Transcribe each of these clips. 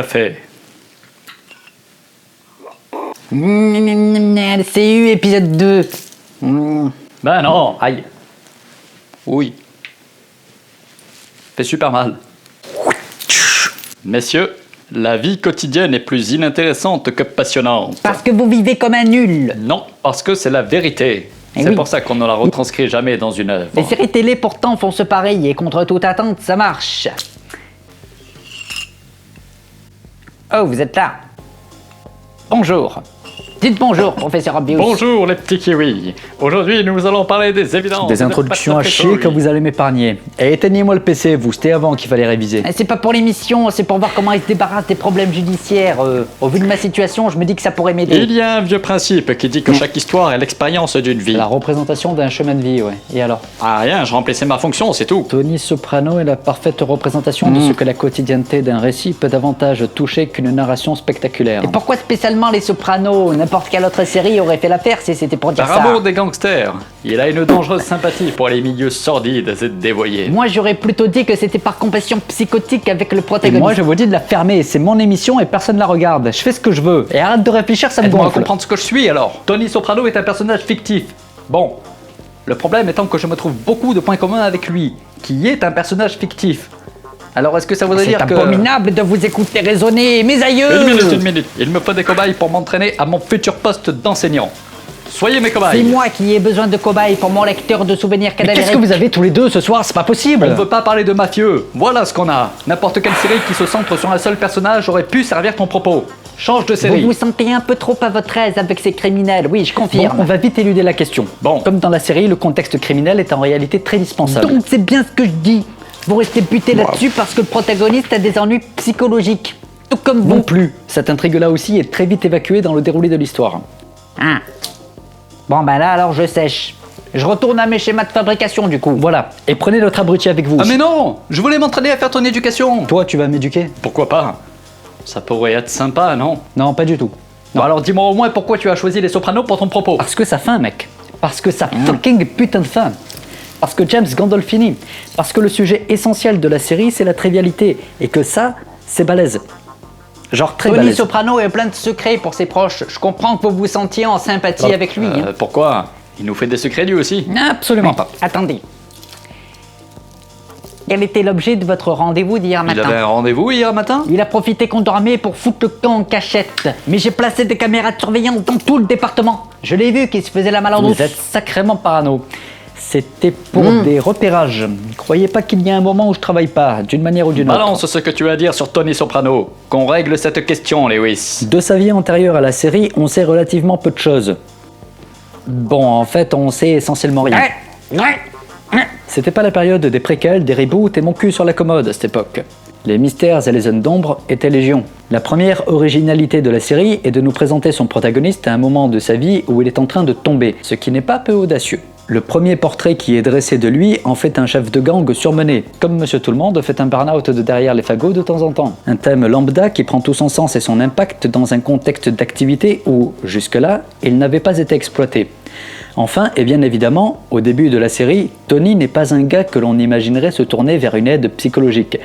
café. LCU épisode 2. Ben non, aïe. Oui. Fait super mal. Messieurs, la vie quotidienne est plus inintéressante que passionnante. Parce que vous vivez comme un nul. Non, parce que c'est la vérité. Eh C'est oui. pour ça qu'on ne la retranscrit jamais dans une œuvre. Les séries télé pourtant font ce pareil et contre toute attente, ça marche. Oh, vous êtes là. Bonjour. Dites bonjour, professeur Obvious. Bonjour les petits kiwis. Aujourd'hui, nous allons parler des évidences. Des introductions à chier Patrick que vous allez m'épargner. Et éteignez-moi le PC, vous, c'était avant qu'il fallait réviser. C'est pas pour l'émission, c'est pour voir comment ils se débarrassent des problèmes judiciaires. Au vu de ma situation, je me dis que ça pourrait m'aider. Il y a un vieux principe qui dit que chaque histoire est l'expérience d'une vie. La représentation d'un chemin de vie, ouais. Et alors? Ah rien, je remplissais ma fonction, c'est tout. Tony Soprano est la parfaite représentation de ce que la quotidienneté d'un récit peut davantage toucher qu'une narration spectaculaire. Et pourquoi spécialement les Sopranos? N'importe quelle autre série aurait fait l'affaire si c'était pour dire Par ça. amour des gangsters, il a une dangereuse sympathie pour les milieux sordides et dévoyés. Moi j'aurais plutôt dit que c'était par compassion psychotique avec le Et protagoniste. moi, je vous dis de la fermer, c'est mon émission et personne la regarde. Je fais ce que je veux. Et arrête de réfléchir, ça me Aide-moi à gonfle. comprendre ce que je suis alors. Tony Soprano est un personnage fictif. Bon, le problème étant que je me trouve beaucoup de points communs avec lui, qui est un personnage fictif. Alors est-ce que ça voudrait C'est dire que... abominable de vous écouter raisonner, mes aïeux. Une minute. Il me faut des cobayes pour m'entraîner à mon futur poste d'enseignant. Soyez mes C'est cobayes. moi qui ai besoin de cobayes pour mon lecteur de souvenirs Mais cadavériques. qu'est-ce que vous avez tous les deux ce soir? C'est pas possible. On ne veut pas parler de mafieux. Voilà ce qu'on a. N'importe quelle série qui se centre sur un seul personnage aurait pu servir ton propos. Change de série. Vous vous sentez un peu trop à votre aise avec ces criminels, oui, je Bon, confirme. on va vite éluder la question. Bon. Comme dans la série, le contexte criminel est en réalité très dispensable. Donc c'est bien ce que je dis. Vous restez buté là-dessus parce que le protagoniste a des ennuis psychologiques. Tout comme vous. Non plus. Cette intrigue-là aussi est très vite évacuée dans le déroulé de l'histoire. Ah. Bon ben là alors je sèche. Je retourne à mes schémas de fabrication du coup. Voilà. Et prenez notre abruti avec vous. Ah mais non, je voulais m'entraîner à faire ton éducation. Toi, tu vas m'éduquer? Pourquoi pas? Ça pourrait être sympa, non? Non, pas du tout. Bon alors dis-moi au moins pourquoi tu as choisi les Sopranos pour ton propos. Parce que ça faim, mec. Parce que ça fucking putain de faim. Parce que James Gandolfini. Parce que le sujet essentiel de la série, c'est la trivialité. Et que ça, c'est balèze. Genre très Tony balèze. Soprano est plein de secrets pour ses proches. Je comprends que vous vous sentiez en sympathie avec lui. hein. Pourquoi? Il nous fait des secrets lui aussi. Absolument pas. Attendez. Quel était l'objet de votre rendez-vous d'hier Il matin? avait un rendez-vous hier matin? Il a profité qu'on dormait pour foutre le camp en cachette. Mais j'ai placé des caméras de surveillance dans tout le département. Je l'ai vu qu'il se faisait la malandrousse. Vous êtes sacrément parano. C'était pour des repérages. Croyez pas qu'il y a un moment où je travaille pas, d'une manière ou d'une autre. Balance ce que tu as à dire sur Tony Soprano. Qu'on règle cette question, Lewis. De sa vie antérieure à la série, on sait relativement peu de choses. Bon, en fait, on sait essentiellement rien. C'était pas la période des préquels, des reboots et mon cul sur la commode à cette époque. Les mystères et les zones d'ombre étaient légion. La première originalité de la série est de nous présenter son protagoniste à un moment de sa vie où il est en train de tomber, ce qui n'est pas peu audacieux. Le premier portrait qui est dressé de lui en fait un chef de gang surmené, comme Monsieur Tout-le-Monde fait un burn-out de derrière les fagots de temps en temps. Un thème lambda qui prend tout son sens et son impact dans un contexte d'activité où, jusque-là, il n'avait pas été exploité. Enfin, et bien évidemment, au début de la série, Tony n'est pas un gars que l'on imaginerait se tourner vers une aide psychologique,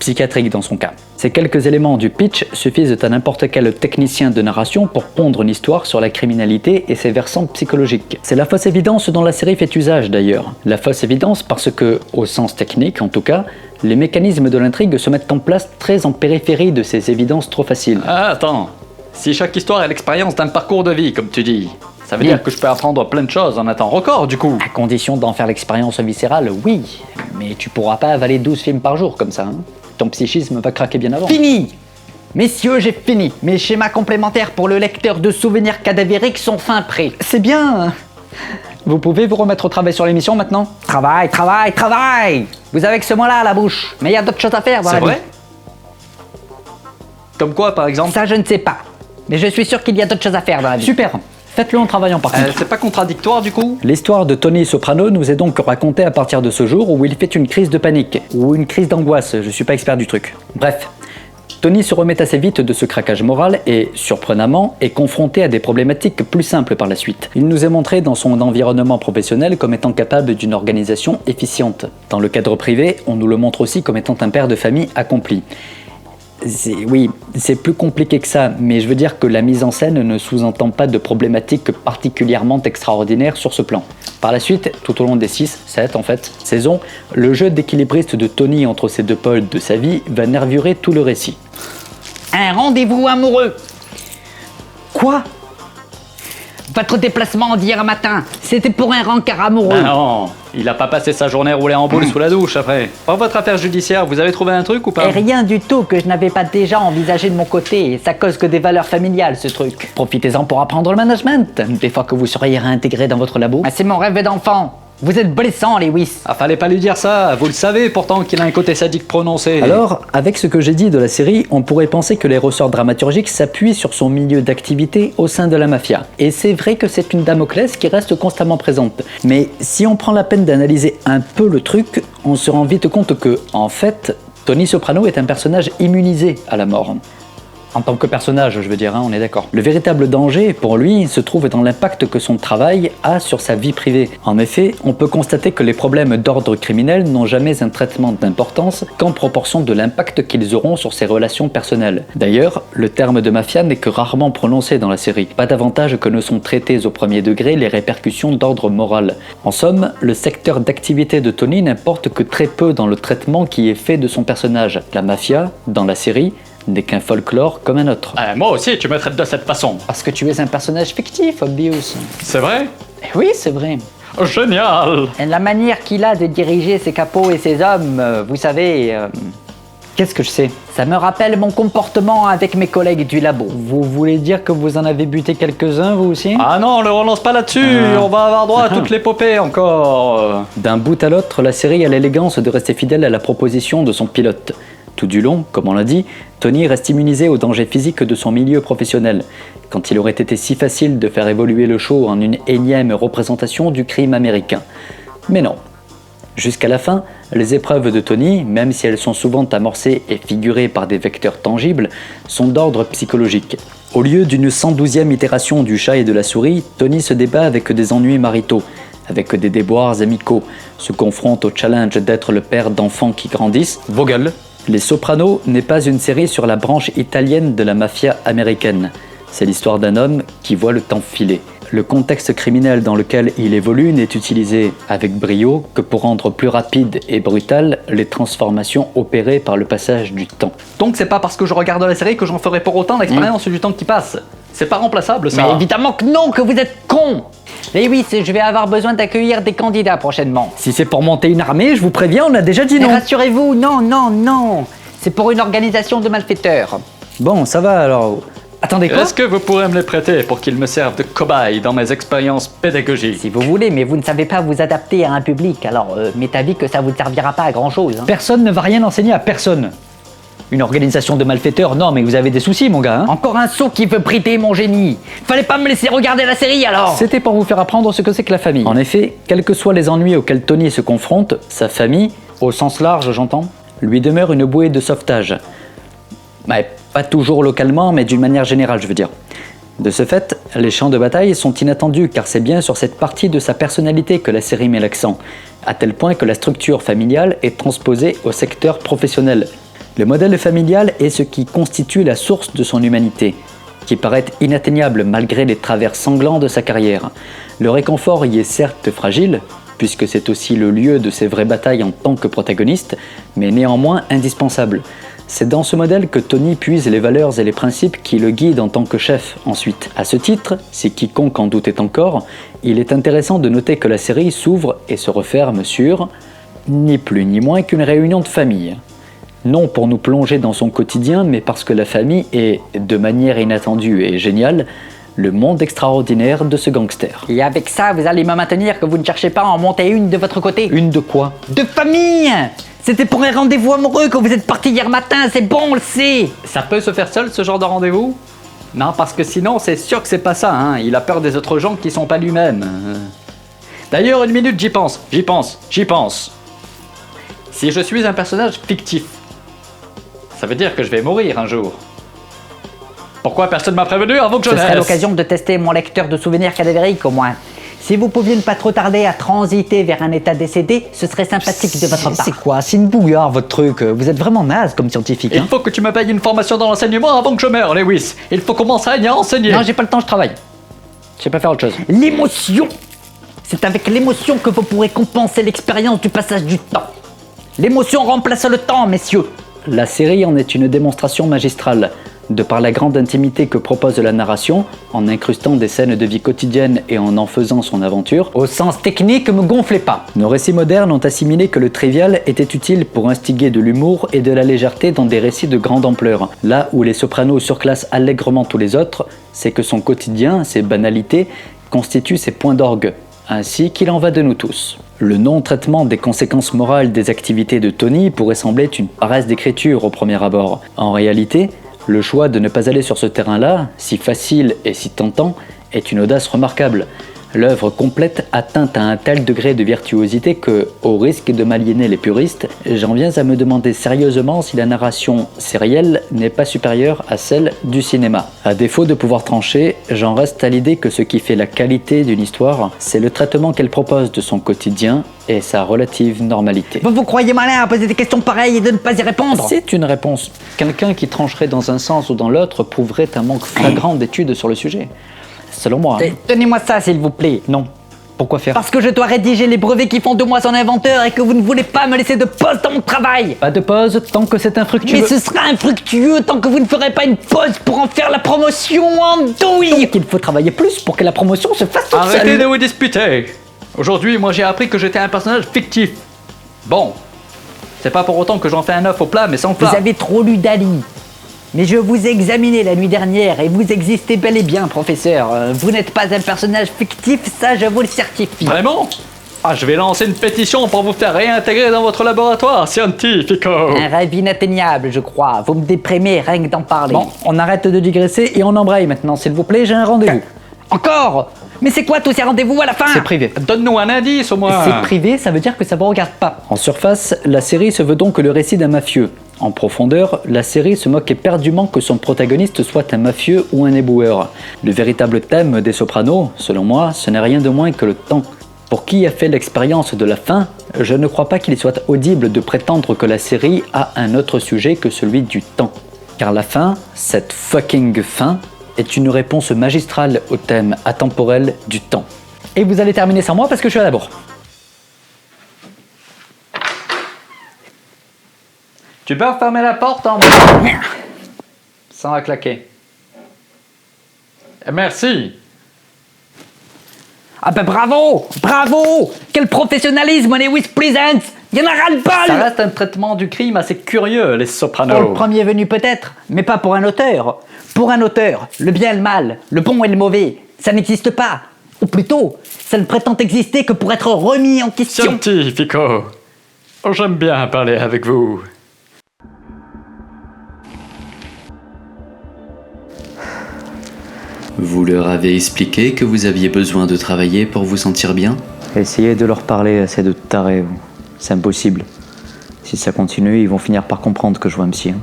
psychiatrique dans son cas. Ces quelques éléments du pitch suffisent à n'importe quel technicien de narration pour pondre une histoire sur la criminalité et ses versants psychologiques. C'est la fausse évidence dont la série fait usage d'ailleurs. La fausse évidence parce que, au sens technique en tout cas, les mécanismes de l'intrigue se mettent en place très en périphérie de ces évidences trop faciles. Ah, attends. Si chaque histoire est l'expérience d'un parcours de vie, comme tu dis, ça veut dire que je peux apprendre plein de choses en un temps record, du coup. À condition d'en faire l'expérience viscérale, oui. Mais tu pourras pas avaler 12 films par jour comme ça. Hein. Ton psychisme va craquer bien avant. Fini. Messieurs, j'ai fini. Mes schémas complémentaires pour le lecteur de souvenirs cadavériques sont fin prêts. C'est bien. Vous pouvez vous remettre au travail sur l'émission maintenant? Travail, travail, travail. Vous avez que ce mot-là à la bouche. Mais il y a d'autres choses à faire dans C'est la vie. vrai? Comme quoi, par exemple? Ça, je ne sais pas. Mais je suis sûr qu'il y a d'autres choses à faire dans la vie. Super. Faites-le en travaillant par contre. C'est pas contradictoire, du coup? L'histoire de Tony Soprano nous est donc racontée à partir de ce jour où il fait une crise de panique, ou une crise d'angoisse, je suis pas expert du truc. Bref, Tony se remet assez vite de ce craquage moral et, surprenamment, est confronté à des problématiques plus simples par la suite. Il nous est montré dans son environnement professionnel comme étant capable d'une organisation efficiente. Dans le cadre privé, on nous le montre aussi comme étant un père de famille accompli. Oui, c'est plus compliqué que ça, mais je veux dire que la mise en scène ne sous-entend pas de problématiques particulièrement extraordinaires sur ce plan. Par la suite, tout au long des 7 saisons, le jeu d'équilibriste de Tony entre ces deux pôles de sa vie va nervurer tout le récit. Un rendez-vous amoureux. Quoi? Votre déplacement d'hier matin, c'était pour un rencard amoureux. Ah non, il a pas passé sa journée roulée en boule sous la douche après. Pour votre affaire judiciaire, vous avez trouvé un truc ou pas? Et rien du tout que je n'avais pas déjà envisagé de mon côté. Ça cause que des valeurs familiales, ce truc. Profitez-en pour apprendre le management, des fois que vous seriez réintégré dans votre labo. Ah, c'est mon rêve d'enfant. Vous êtes blessant, Lewis. Ah, fallait pas lui dire ça, vous le savez pourtant qu'il a un côté sadique prononcé. Alors, avec ce que j'ai dit de la série, on pourrait penser que les ressorts dramaturgiques s'appuient sur son milieu d'activité au sein de la mafia. Et c'est vrai que c'est une Damoclès qui reste constamment présente. Mais si on prend la peine d'analyser un peu le truc, on se rend vite compte que, en fait, Tony Soprano est un personnage immunisé à la mort. En tant que personnage, je veux dire, on est d'accord. Le véritable danger, pour lui, se trouve dans l'impact que son travail a sur sa vie privée. En effet, on peut constater que les problèmes d'ordre criminel n'ont jamais un traitement d'importance qu'en proportion de l'impact qu'ils auront sur ses relations personnelles. D'ailleurs, le terme de mafia n'est que rarement prononcé dans la série, pas davantage que ne sont traitées au premier degré les répercussions d'ordre moral. En somme, le secteur d'activité de Tony n'importe que très peu dans le traitement qui est fait de son personnage. La mafia, dans la série, n'est qu'un folklore comme un autre. Moi aussi, tu me traites de cette façon. Parce que tu es un personnage fictif, Obvious. C'est vrai? Oui, c'est vrai. Génial! Et la manière qu'il a de diriger ses capots et ses hommes, vous savez... Qu'est-ce que je sais? Ça me rappelle mon comportement avec mes collègues du labo. Vous voulez dire que vous en avez buté quelques-uns, vous aussi? Ah non, ne relance pas là-dessus, on va avoir droit à toute l'épopée encore. D'un bout à l'autre, la série a l'élégance de rester fidèle à la proposition de son pilote. Tout du long, comme on l'a dit, Tony reste immunisé aux dangers physiques de son milieu professionnel, quand il aurait été si facile de faire évoluer le show en une énième représentation du crime américain. Mais non. Jusqu'à la fin, les épreuves de Tony, même si elles sont souvent amorcées et figurées par des vecteurs tangibles, sont d'ordre psychologique. Au lieu d'une 112e itération du chat et de la souris, Tony se débat avec des ennuis maritaux, avec des déboires amicaux, se confronte au challenge d'être le père d'enfants qui grandissent. Vogel. Les Sopranos n'est pas une série sur la branche italienne de la mafia américaine. C'est l'histoire d'un homme qui voit le temps filer. Le contexte criminel dans lequel il évolue n'est utilisé avec brio que pour rendre plus rapides et brutales les transformations opérées par le passage du temps. Donc c'est pas parce que je regarde la série que j'en ferai pour autant l'expérience du temps qui passe. C'est pas remplaçable ça. Mais évidemment que non, que vous êtes con. Lewis, je vais avoir besoin d'accueillir des candidats prochainement. Si c'est pour monter une armée, je vous préviens, on a déjà dit Mais non. rassurez-vous, non. C'est pour une organisation de malfaiteurs. Bon, ça va alors. Attendez quoi? Est-ce que vous pourrez me les prêter pour qu'ils me servent de cobaye dans mes expériences pédagogiques? Si vous voulez, mais vous ne savez pas vous adapter à un public, alors m'est avis que ça vous servira pas à grand chose. Personne ne va rien enseigner à personne. Une organisation de malfaiteurs, non mais vous avez des soucis mon gars. Encore un sot qui veut brider mon génie. Fallait pas me laisser regarder la série alors. C'était pour vous faire apprendre ce que c'est que la famille. En effet, quels que soient les ennuis auxquels Tony se confronte, sa famille, au sens large j'entends, lui demeure une bouée de sauvetage. Pas toujours localement, mais d'une manière générale je veux dire. De ce fait, les champs de bataille sont inattendus car c'est bien sur cette partie de sa personnalité que la série met l'accent, à tel point que la structure familiale est transposée au secteur professionnel. Le modèle familial est ce qui constitue la source de son humanité, qui paraît inatteignable malgré les travers sanglants de sa carrière. Le réconfort y est certes fragile, puisque c'est aussi le lieu de ses vraies batailles en tant que protagoniste, mais néanmoins indispensable. C'est dans ce modèle que Tony puise les valeurs et les principes qui le guident en tant que chef ensuite. À ce titre, si quiconque en doutait encore, il est intéressant de noter que la série s'ouvre et se referme sur ni plus ni moins qu'une réunion de famille. Non pour nous plonger dans son quotidien, mais parce que la famille est, de manière inattendue et géniale, le monde extraordinaire de ce gangster. Et avec ça, vous allez me maintenir que vous ne cherchez pas à en monter une de votre côté. Une de quoi? De famille. C'était pour un rendez-vous amoureux quand vous êtes parti hier matin, c'est bon, on le sait. Ça peut se faire seul ce genre de rendez-vous? Non, parce que sinon c'est sûr que c'est pas ça, hein. Il a peur des autres gens qui sont pas lui-même. D'ailleurs, une minute, j'y pense. Si je suis un personnage fictif, ça veut dire que je vais mourir un jour. Pourquoi personne m'a prévenu avant que je Ce naisse? serait l'occasion de tester mon lecteur de souvenirs cadavériques au moins. Si vous pouviez ne pas trop tarder à transiter vers un état décédé, ce serait sympathique de votre part. C'est quoi? C'est une bouillarde, votre truc. Vous êtes vraiment naze comme scientifique. Il faut que tu me payes une formation dans l'enseignement avant que je meure, Lewis. Il faut qu'on m'enseigne à enseigner. Non, j'ai pas le temps, je travaille. Je sais pas faire autre chose. L'émotion! C'est avec l'émotion que vous pourrez compenser l'expérience du passage du temps. L'émotion remplace le temps, messieurs. La série en est une démonstration magistrale. De par la grande intimité que propose la narration, en incrustant des scènes de vie quotidienne et en faisant son aventure, Au sens technique, me gonflez pas. nos récits modernes ont assimilé que le trivial était utile pour instiguer de l'humour et de la légèreté dans des récits de grande ampleur. Là où les Sopranos surclassent allègrement tous les autres, c'est que son quotidien, ses banalités, constituent ses points d'orgue, ainsi qu'il en va de nous tous. Le non-traitement des conséquences morales des activités de Tony pourrait sembler une paresse d'écriture au premier abord. En réalité, le choix de ne pas aller sur ce terrain-là, si facile et si tentant, est une audace remarquable. L'œuvre complète atteint à un tel degré de virtuosité que, au risque de m'aliéner les puristes, j'en viens à me demander sérieusement si la narration sérielle n'est pas supérieure à celle du cinéma. À défaut de pouvoir trancher, j'en reste à l'idée que ce qui fait la qualité d'une histoire, c'est le traitement qu'elle propose de son quotidien et sa relative normalité. Vous croyez malin à poser des questions pareilles et de ne pas y répondre? C'est une réponse. Quelqu'un qui trancherait dans un sens ou dans l'autre prouverait un manque flagrant d'études sur le sujet. Selon moi. Donnez-moi ça, s'il vous plaît. Non. Pourquoi faire? Parce que je dois rédiger les brevets qui font de moi son inventeur et que vous ne voulez pas me laisser de pause dans mon travail. Pas de pause tant que c'est infructueux. Mais ce sera infructueux tant que vous ne ferez pas une pause pour en faire la promotion en douille. Donc il faut travailler plus pour que la promotion se fasse toute Arrêtez seule. de vous disputer. Aujourd'hui, moi j'ai appris que j'étais un personnage fictif. Bon, c'est pas pour autant que j'en fais un œuf au plat, mais sans plat. Vous avez trop lu Dali. Mais je vous ai examiné la nuit dernière et vous existez bel et bien, professeur. Vous n'êtes pas un personnage fictif, ça je vous le certifie. Vraiment? Ah, je vais lancer une pétition pour vous faire réintégrer dans votre laboratoire scientifico. Un rêve inatteignable, je crois. Vous me déprimez rien que d'en parler. Bon, on arrête de digresser et on embraye maintenant, s'il vous plaît, j'ai un rendez-vous. Encore? Mais c'est quoi tous ces rendez-vous à la fin? C'est privé. Donne-nous un indice au moins. C'est privé, ça veut dire que ça vous regarde pas. En surface, la série se veut donc le récit d'un mafieux. En profondeur, la série se moque éperdument que son protagoniste soit un mafieux ou un éboueur. Le véritable thème des Sopranos, selon moi, ce n'est rien de moins que le temps. Pour qui a fait l'expérience de la fin, je ne crois pas qu'il soit audible de prétendre que la série a un autre sujet que celui du temps. Car la fin, cette fucking fin, est une réponse magistrale au thème atemporel du temps. Et vous allez terminer sans moi parce que je suis à la bourre. Tu peux refermer la porte en bas. Sans la claquer. Merci. Ah ben bravo! Bravo! Quel professionnalisme, Lewis Pleasant! Il y en a Ça ras-le-bol! reste un traitement du crime assez curieux, les Pour Sopranos. le premier venu peut-être, mais pas pour un auteur. Pour un auteur, le bien et le mal, le bon et le mauvais, ça n'existe pas. Ou plutôt, ça ne prétend exister que pour être remis en question. Scientifico. Oh, j'aime bien parler avec vous. Vous leur avez expliqué que vous aviez besoin de travailler pour vous sentir bien? Essayez de leur parler à ces deux tarés. C'est impossible. Si ça continue, ils vont finir par comprendre que je vois un psy.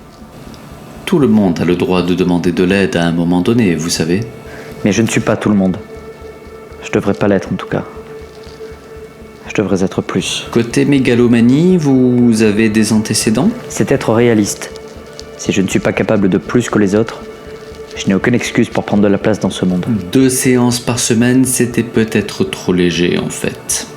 Tout le monde a le droit de demander de l'aide à un moment donné, vous savez. Mais je ne suis pas tout le monde. Je devrais pas l'être en tout cas. Je devrais être plus. Côté mégalomanie, vous avez des antécédents? C'est être réaliste. Si je ne suis pas capable de plus que les autres, je n'ai aucune excuse pour prendre de la place dans ce monde. 2 séances par semaine, c'était peut-être trop léger en fait.